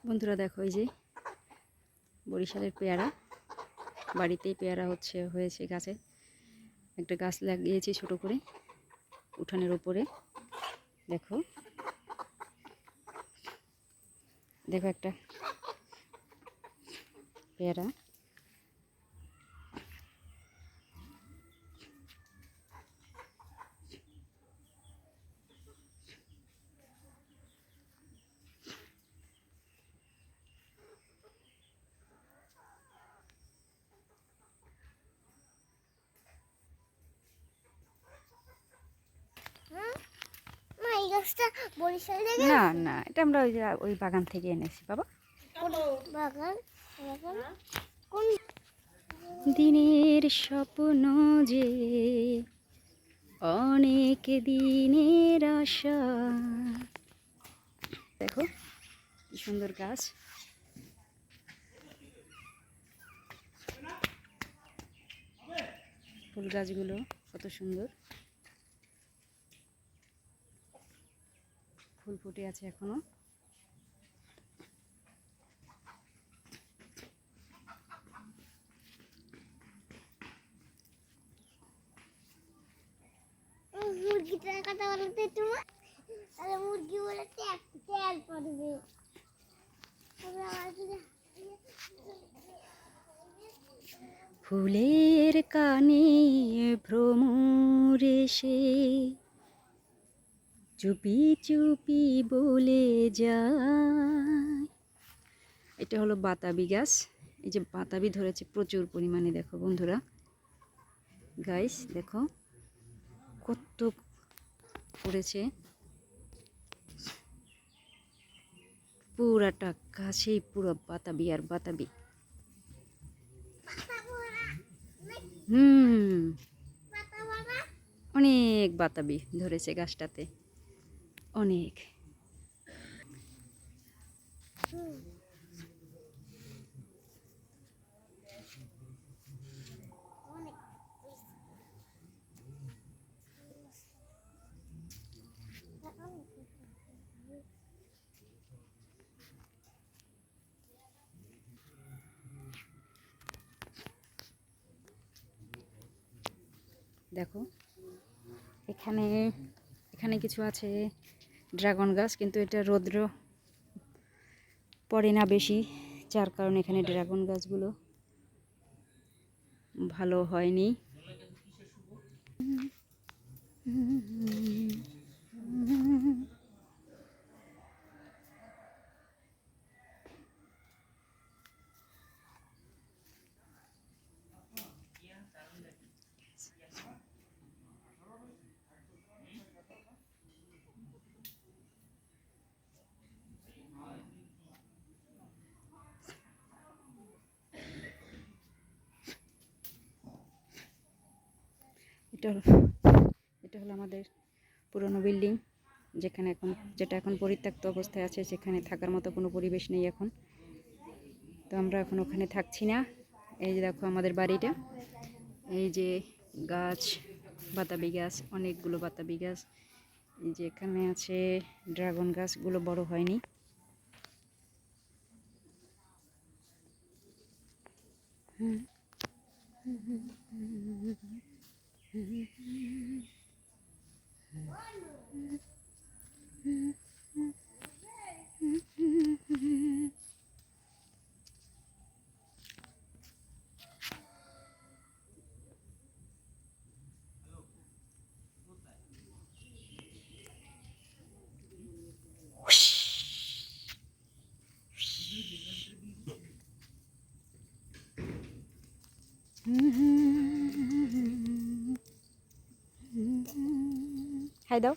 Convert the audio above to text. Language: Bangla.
বন্ধুরা দেখো, এই যে বরিশালের পেয়ারা, বাড়িতেই পেয়ারা হয়েছে গাছে। একটা গাছ লাগিয়েছি ছোট করে উঠানের উপরে। দেখো দেখো একটা পেয়ারা। না না, এটা আমরা ওই বাগান থেকে এনেছি বাবা। দিনের স্বপ্ন যে অনেক দিনের আশা। দেখো কি সুন্দর গাছ। ফুল গাছগুলো কত সুন্দর, ফুল ফুটে আছে এখনো। মুরগিটার কথা বলতে তোমার, তাহলে মুরগি বলে তেল পড়বে। ফুলের কানে ভ্রমর এসে চুপি চুপি বলে যায়। এটা হলো বাতাবি গাছ। এই যে বাতাবি ধরেছে প্রচুর পরিমাণে। দেখো বন্ধুরা, গাইস দেখো কত পড়েছে। পুরাটা গাছেই পুরো বাতাবি আর বাতাবি। অনেক বাতাবি ধরেছে গাছটাতে, অনেক। দেখো এখানে এখানে কিছু আছে ড্রাগন গাছ, কিন্তু এটা রৌদ্র পড়ে না বেশি, যার কারণে এখানে ড্রাগন গাছগুলো ভালো হয়নি। এটা হলো আমাদের পুরনো বিল্ডিং, যেটা এখন পরিত্যক্ত অবস্থায় আছে। সেখানে থাকার মতো কোনো পরিবেশ নেই এখন, তো আমরা এখন ওখানে থাকছি না। এই যে দেখো আমাদের বাড়িটা, এই যে গাছ, বাতাবি গাছ, অনেকগুলো বাতাবি গাছ। এই যে এখানে আছে ড্রাগন গাছগুলো বড় হয়নি। হাই দাও।